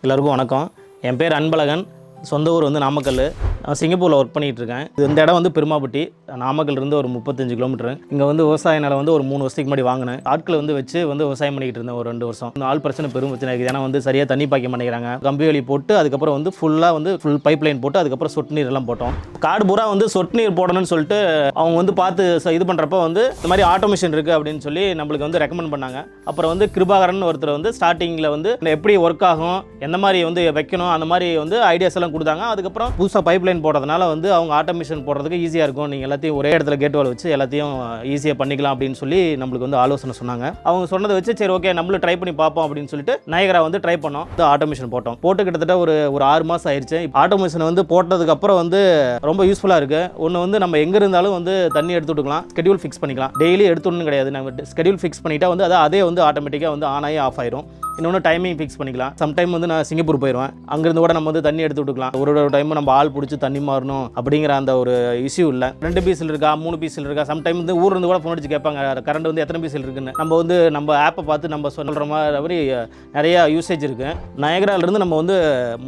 எல்லாருக்கும் வணக்கம். என் பேர் அன்பழகன். சொந்த ஊர் வந்து நாமக்கல். நான் சிங்கப்பூரில் ஒர்க் பண்ணிகிட்ருக்கேன். இந்த இடம் வந்து பெருமாப்பட்டி, நாமக்கல்லிருந்து ஒரு 35 கிலோமீட்டரு. இங்கே வந்து விவசாய நிலம் வந்து ஒரு 3 வருஷத்துக்கு முன்னாடி வாங்கினேன். ஆட்களை வந்து வச்சு வந்து விவசாயம் பண்ணிக்கிட்டு இருந்தேன் ஒரு 2 வருஷம். இந்த ஆள் பிரச்சனை பெரும் பிரச்சனை இருக்குது. ஏன்னா வந்து சரியாக தண்ணி பாய்க்க மாட்டேங்கிறாங்க. கம்பி வேலி போட்டு அதுக்கப்புறம் வந்து ஃபுல் பைப் லைன் போட்டு அதுக்கப்புறம் சொட்டு நீர் எல்லாம் போட்டோம். காடு பூரா வந்து சொட்டு நீர் போடணும்னு சொல்லிட்டு அவங்க வந்து பார்த்து இது பண்ணுறப்ப வந்து இந்த மாதிரி ஆட்டோமேஷன் இருக்குது அப்படின்னு சொல்லி நம்மளுக்கு வந்து ரெக்கமெண்ட் பண்ணாங்க. அப்புறம் வந்து கிருபாகரன் ஒருத்தர் வந்து ஸ்டார்டிங்கில் வந்து எப்படி ஒர்க் ஆகும், எந்த மாதிரி வந்து வைக்கணும், அந்த மாதிரி வந்து ஐடியாஸ் எல்லாம் கொடுத்தாங்க. அதுக்கப்புறம் புதுசாக பைப் லைன் போடுறதுனால வந்து அவங்க ஆட்டோமேஷன் போடுறதுக்கு ஈஸியாக இருக்கும், நீங்கள் எல்லாத்தையும் ஒரே இடத்துல கேட் வால் வச்சு எல்லாத்தையும் ஈஸியாக பண்ணிக்கலாம் அப்படின்னு சொல்லி நம்மளுக்கு வந்து ஆலோசனை சொன்னாங்க. அவங்க சொன்னதை வச்சு சரி ஓகே நம்மளும் ட்ரை பண்ணி பார்ப்போம் அப்படின்னு சொல்லிட்டு நயகரா வந்து ட்ரை பண்ணோம். ஆட்டோமேஷன் போட்டு கிட்டத்தட்ட ஒரு 6 மாதம் ஆயிடுச்சு. ஆட்டோமேஷன் வந்து போட்டதுக்கு அப்புறம் வந்து ரொம்ப யூஸ்ஃபுல்லாக இருக்கு. ஒன்று வந்து நம்ம எங்கே இருந்தாலும் வந்து தண்ணி எடுத்து விட்டுக்கலாம், ஸ்கெடியூல் ஃபிக்ஸ் பண்ணிக்கலாம். டெய்லி எடுத்துடணும் கிடையாது, நம்ம ஸ்கெடியூல் ஃபிக்ஸ் பண்ணிட்டா வந்து அதே வந்து ஆட்டோமேட்டிக்காக வந்து ஆன் ஆகி ஆஃப் ஆயிரும். இன்னொன்று டைமிங் ஃபிக்ஸ் பண்ணிக்கலாம். சம்டைம் வந்து நான் சிங்கப்பூர் போயிடுவேன், அங்கேருந்து கூட நம்ம வந்து தண்ணி எடுத்து விட்டுக்கலாம். ஒரு டைம் நம்ம ஆள் பிடிச்சி தண்ணி மாறணும் அப்படிங்கிற அந்த ஒரு இஷ்யூ இல்லை. 2 பீஸில் இருக்கா 3 பீஸில் இருக்கா, சம்டைம் வந்து ஊர்லேருந்து கூட ஃபோன் அடிச்சு கேட்பாங்க கரண்ட் வந்து எத்தனை பீஸில் இருக்குன்னு. நம்ம ஆப்பை பார்த்து நம்ம சொல்கிற மாதிரி நிறையா யூசேஜ் இருக்குது. நயகராலேருந்து நம்ம வந்து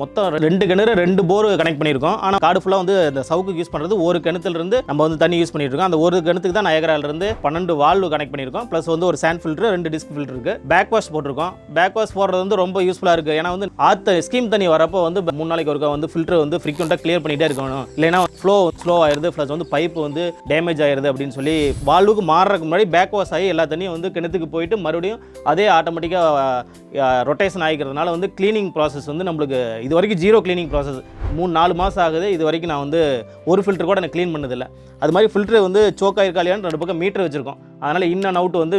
மொத்தம் 2 கிணறு 2 போர் கனெக்ட் பண்ணியிருக்கோம். ஆனால் காடு ஃபுல்லாக வந்து இந்த சவுக்கு யூஸ் பண்ணுறது ஒரு கிணத்துலேருந்து நம்ம வந்து தண்ணி யூஸ் பண்ணிட்டு இருக்கோம். அந்த ஒரு கிணத்துக்கு தான் நயகராலேருந்து 12 வால்வு கனெக்ட் பண்ணியிருக்கோம். ப்ளஸ் வந்து ஒரு சாண்ட் ஃபில்டர் 2 டிஸ்க் ஃபில்டர் இருக்குது. பேக் வாஷ் போட்டிருக்கோம். பேக் வாஷ் போடுறது வந்து ரொம்ப யூஸ்ஃபுல்லாக இருக்குது. ஏன்னா வந்து ஸ்கீம் தண்ணி வரப்போ வந்து 3 நாளைக்கு ஒருக்கா வந்து ஃபில்டர் வந்து ஃப்ரீக்வெண்ட்டாக கிளியர் பண்ணிகிட்டே இருக்கணும். இல்லைன்னா ஃப்ளோ ஸ்லோ ஆயிடுது, ப்ளஸ் வந்து பைப்பு வந்து டேமேஜ் ஆயிடுது அப்படின்னு சொல்லி வால்வுக்கு மாறுறதுக்கு முன்னாடி பேக் வாஷ் ஆகி எல்லா தண்ணியும் வந்து கிணத்துக்கு போயிட்டு மறுபடியும் அதே ஆட்டோமேட்டிக்காக ரொட்டேஷன் ஆகிக்கிறதுனால வந்து க்ளீனிங் ப்ராசஸ் வந்து நம்மளுக்கு இது வரைக்கும் 0 க்ளீனிங் ப்ராசஸ். 3-4 மாதம் ஆகுது. இது வரைக்கும் நான் வந்து ஒரு ஃபில்டர் கூட எனக்கு க்ளீன் பண்ணதில்லை. அது மாதிரி ஃபில்டர் வந்து சோக் ஆகிருக்கா இல்லையான்னு 2 பக்கம் மீட்டர் வச்சுருக்கோம். அதனால் இன் அண்ட் அவுட் வந்து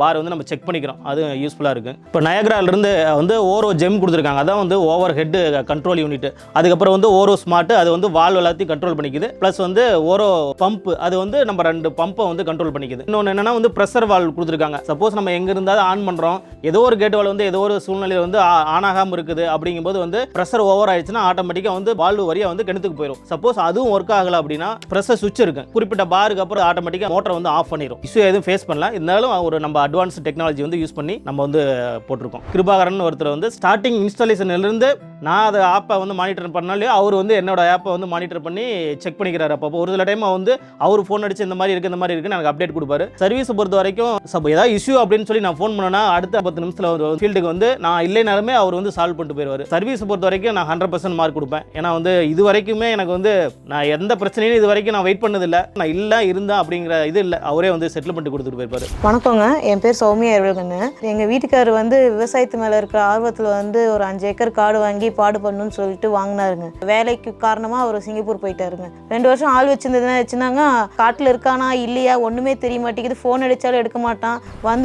பார் வந்து நம்ம செக் பண்ணிக்கிறோம். அது யூஸ்ஃபுல்லாக இருக்குது. இப்போ நயகராலேருந்து வந்து ஓரோ ஜெம் கொடுத்துருக்காங்க. அதான் வந்து ஓவர் ஹெட் கண்ட்ரோல் யூனிட். அதுக்கப்புறம் வந்து ஓரோ ஸ்மார்ட், அது வந்து வால்வ் எல்லாத்தையும் கண்ட்ரோல் பண்ணிக்குது. ப்ளஸ் வந்து ஓரோ பம்ப், அது வந்து நம்ம 2 பம்பை வந்து கண்ட்ரோல் பண்ணிக்குது. இன்னொன்று என்னென்னா வந்து ப்ரெஷர் வால்வ் கொடுத்துருக்காங்க. சப்போஸ் நம்ம எங்கே இருந்தாலும் ஆன் பண்ணுறோம், ஏதோ ஒரு கேட் வால் வந்து ஏதோ ஒரு சூழ்நிலையில் வந்து ஆன் ஆகாமல் இருக்குது அப்படிங்கும்போது வந்து ப்ரெஷர் ஓவர் ஆயிடுச்சுன்னா ஆட்டோமேட்டிக்காக வந்து வால்வ் வழியாக வந்து கிணத்துக்கு போயிடும். சப்போஸ் அதுவும் ஒர்க் ஆகலை அப்படின்னா ப்ரெஷர் சுவிட்ச் இருக்கு, குறிப்பிட்ட பாருக்கு அப்புறம் ஆட்டோமேட்டிக்காக மோட்டர் வந்து ஆஃப் பண்ணிடும். இஷ்யூ எதுவும் ஃபேஸ் பண்ணலாம். இருந்தாலும் ஒரு நம்ம அட்வான்ஸ் டெக்னாலஜி வந்து யூஸ் பண்ணி நம்ம வந்து போட்டிருக்கோம். கிருபாகரன் ஒருத்தர் வந்து ஸ்டார்டிங் இன்ஸ்டாலேஷன்லேருந்து நான் அதை ஆப்பை வந்து மானிட்டர் பண்ணாலே அவர் வந்து என்னோட ஆப்பை வந்து மானிட்டர் பண்ணி செக் பண்ணிக்கிறாரு. அப்போ ஒரு சில டைம் வந்து அவர் ஃபோன் அடிச்சு இந்த மாதிரி இருக்குன்னு எனக்கு அப்டேட் கொடுப்பாரு. சர்வீஸை பொறுத்த வரைக்கும் ஏதாவது இஷ்யூ அப்படின்னு சொல்லி நான் ஃபோன் பண்ணேன்னா அடுத்த 10 நிமிஷத்தில் ஃபீல்டுக்கு வந்து நான் இல்லைனாலுமே அவர் வந்து சால்வ் பண்ணிட்டு போயிடுவார். சர்வீஸை பொறுத்த வரைக்கும் நான் 100% மார்க் கொடுப்பேன். ஏன்னா வந்து இது வரைக்குமே எனக்கு வந்து நான் எந்த பிரச்சனையும் இது வரைக்கும் நான் வெயிட் பண்ணதில்லை. நான் இருந்தேன் அப்படிங்கிற இது இல்லை, அவரே வந்து செட்டில் பண்ணிட்டு கொடுத்துட்டு போயிருப்பாரு. வணக்கங்க, என் பேர் சௌமியா எருவல்கண்ணு. எங்கள் வீட்டுக்காரர் வந்து விவசாயத்து மேலே இருக்கிற ஆர்வத்தில் வந்து ஒரு 5 ஏக்கர் காடு வாங்கி பாடு பண்ணணும்னு சொல்லிட்டு வாங்கினாருங்க. வேலைக்கு காரணமாக அவர் சிங்கப்பூர் போயிட்டாருங்க. 2 வருஷம் ஆள் வச்சுருந்தாங்க. காட்டில் இருக்கானா இல்லையா ஒன்றுமே தெரிய மாட்டேங்குது. ஃபோன் அடித்தாலும் எடுக்க மாட்டான்.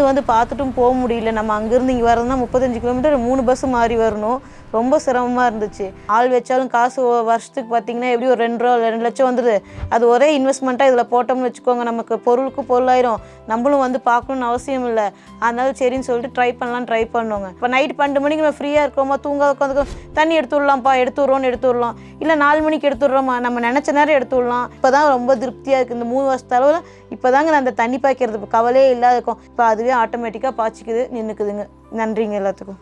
வந்து பார்த்துட்டும் போக முடியல. நம்ம அங்கேருந்து இங்கே வரணும்னா 35 கிலோமீட்டர் 3 பஸ் மாறி வரணும். ரொம்ப சிரமமாக இருந்துச்சு. ஆள் வச்சாலும் காசு வருஷத்துக்கு பார்த்திங்கன்னா எப்படி ஒரு 2 லட்சம் வந்துடுது. அது ஒரே இன்வெஸ்ட்மெண்ட்டாக இதில் போட்டோம்னு வச்சுக்கோங்க, நமக்கு பொருளுக்கு பொருளாயிரும். நம்மளும் வந்து பார்க்கணுன்னு அவசியம் இல்லை. அதனால சரின்னு சொல்லிட்டு ட்ரை பண்ணோங்க. இப்போ நைட்டு 12 மணிக்கு நம்ம ஃப்ரீயாக இருக்கோமா, தூங்க உட்காந்து தண்ணி எடுத்து விடலாம். இல்லை 4 மணிக்கு எடுத்துடுறோமா, நம்ம நினச்ச நேரம் எடுத்து விடலாம். இப்போ தான் ரொம்ப திருப்தியாக இருக்குது. இந்த 3 வருஷத்து அளவில் இப்போ தாங்க நான் அந்த தண்ணி பாய்க்கிறது கவலையே இல்லாத இருக்கும். இப்போ அதுவே ஆட்டோமேட்டிக்காக பாய்ச்சிக்குது, நின்றுக்குதுங்க. நன்றிங்க எல்லாத்துக்கும்.